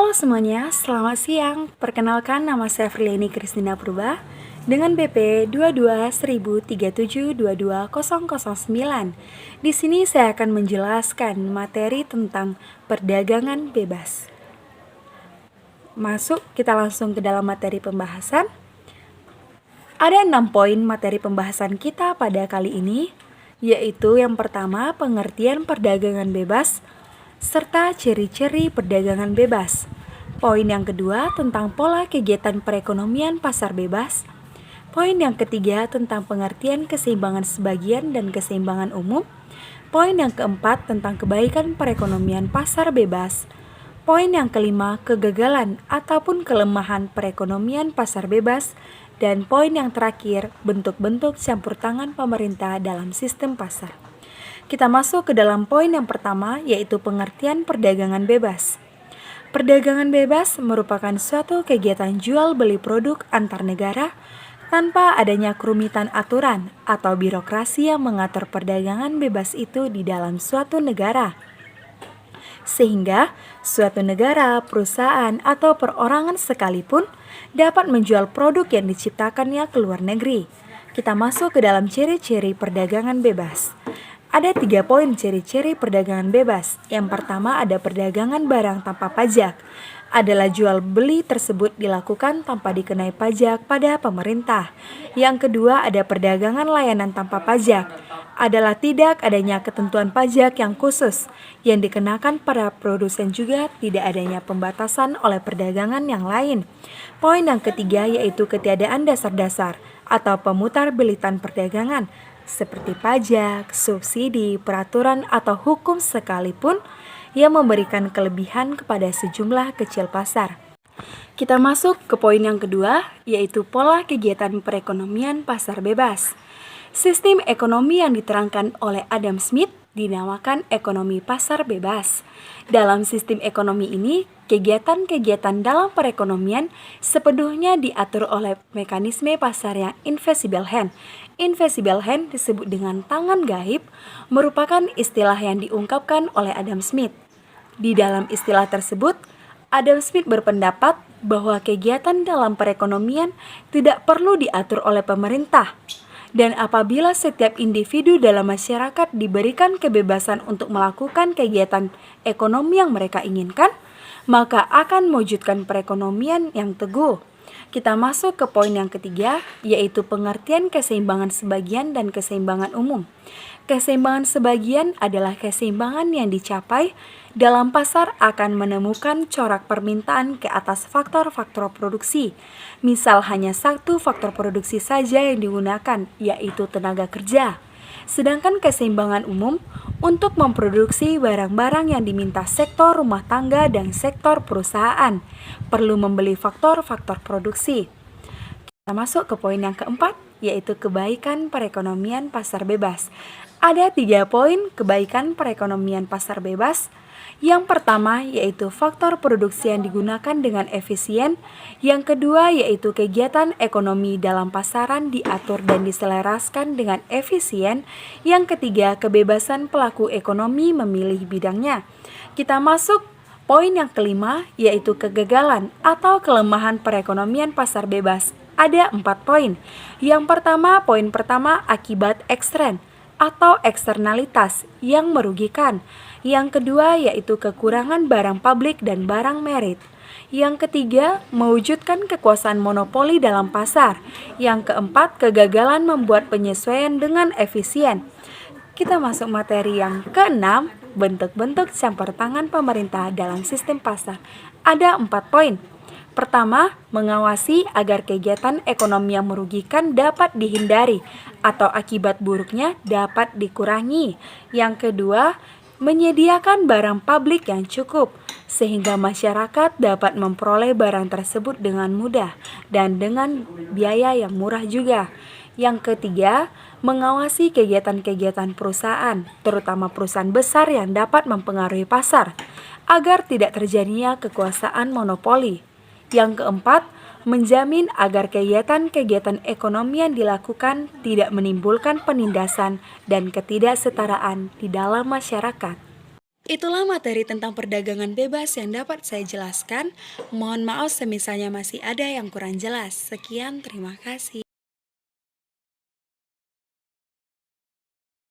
Halo semuanya, selamat siang. Perkenalkan, nama saya Frieni Kristina Purba dengan BP 221037220009. Di sini saya akan menjelaskan materi tentang perdagangan bebas. Masuk, kita langsung ke dalam materi pembahasan. Ada 6 poin materi pembahasan kita pada kali ini, yaitu yang pertama, pengertian perdagangan bebas, serta ciri-ciri perdagangan bebas. Poin yang kedua tentang pola kegiatan perekonomian pasar bebas. Poin yang ketiga tentang pengertian keseimbangan sebagian dan keseimbangan umum. Poin yang keempat tentang kebaikan perekonomian pasar bebas. Poin yang kelima, kegagalan ataupun kelemahan perekonomian pasar bebas. Dan poin yang terakhir, bentuk-bentuk campur tangan pemerintah dalam sistem pasar. Kita masuk ke dalam poin yang pertama, yaitu pengertian perdagangan bebas. Perdagangan bebas merupakan suatu kegiatan jual beli produk antar negara tanpa adanya kerumitan aturan atau birokrasi yang mengatur perdagangan bebas itu di dalam suatu negara. Sehingga suatu negara, perusahaan, atau perorangan sekalipun dapat menjual produk yang diciptakannya ke luar negeri. Kita masuk ke dalam ciri-ciri perdagangan bebas. Ada 3 poin ciri-ciri perdagangan bebas. Yang pertama ada perdagangan barang tanpa pajak. Adalah jual beli tersebut dilakukan tanpa dikenai pajak pada pemerintah. Yang kedua ada perdagangan layanan tanpa pajak. Adalah tidak adanya ketentuan pajak yang khusus yang dikenakan para produsen, juga tidak adanya pembatasan oleh perdagangan yang lain. Poin yang ketiga yaitu ketiadaan dasar-dasar atau pemutarbelitan perdagangan seperti pajak, subsidi, peraturan, atau hukum sekalipun yang memberikan kelebihan kepada sejumlah kecil pasar. Kita masuk ke poin yang kedua, yaitu pola kegiatan perekonomian pasar bebas. Sistem ekonomi yang diterangkan oleh Adam Smith dinamakan ekonomi pasar bebas. Dalam sistem ekonomi ini, kegiatan-kegiatan dalam perekonomian sepenuhnya diatur oleh mekanisme pasar yang invisible hand. Invisible hand disebut dengan tangan gaib, merupakan istilah yang diungkapkan oleh Adam Smith. Di dalam istilah tersebut, Adam Smith berpendapat bahwa kegiatan dalam perekonomian tidak perlu diatur oleh pemerintah. Dan apabila setiap individu dalam masyarakat diberikan kebebasan untuk melakukan kegiatan ekonomi yang mereka inginkan, maka akan mewujudkan perekonomian yang teguh. Kita masuk ke poin yang ketiga, yaitu pengertian keseimbangan sebagian dan keseimbangan umum. Keseimbangan sebagian adalah keseimbangan yang dicapai dalam pasar akan menemukan corak permintaan ke atas faktor-faktor produksi. Misal hanya satu faktor produksi saja yang digunakan, yaitu tenaga kerja. Sedangkan keseimbangan umum untuk memproduksi barang-barang yang diminta sektor rumah tangga dan sektor perusahaan, perlu membeli faktor-faktor produksi. Kita masuk ke poin yang keempat, yaitu kebaikan perekonomian pasar bebas. Ada 3 poin kebaikan perekonomian pasar bebas. Yang pertama yaitu faktor produksi yang digunakan dengan efisien. Yang kedua yaitu kegiatan ekonomi dalam pasaran diatur dan diselaraskan dengan efisien. Yang ketiga, kebebasan pelaku ekonomi memilih bidangnya. Kita masuk poin yang kelima, yaitu kegagalan atau kelemahan perekonomian pasar bebas. Ada 4 poin. Yang pertama, poin pertama, akibat ekstern atau eksternalitas yang merugikan. Yang kedua yaitu kekurangan barang publik dan barang merit. Yang ketiga, mewujudkan kekuasaan monopoli dalam pasar. Yang keempat, kegagalan membuat penyesuaian dengan efisien. Kita masuk materi yang keenam, bentuk-bentuk campur tangan pemerintah dalam sistem pasar. Ada 4 poin. Pertama, mengawasi agar kegiatan ekonomi yang merugikan dapat dihindari atau akibat buruknya dapat dikurangi. Yang kedua, menyediakan barang publik yang cukup sehingga masyarakat dapat memperoleh barang tersebut dengan mudah dan dengan biaya yang murah juga. Yang ketiga, mengawasi kegiatan-kegiatan perusahaan, terutama perusahaan besar yang dapat mempengaruhi pasar, agar tidak terjadinya kekuasaan monopoli. Yang keempat, menjamin agar kegiatan-kegiatan ekonomi yang dilakukan tidak menimbulkan penindasan dan ketidaksetaraan di dalam masyarakat. Itulah materi tentang perdagangan bebas yang dapat saya jelaskan. Mohon maaf semisalnya masih ada yang kurang jelas. Sekian, terima kasih.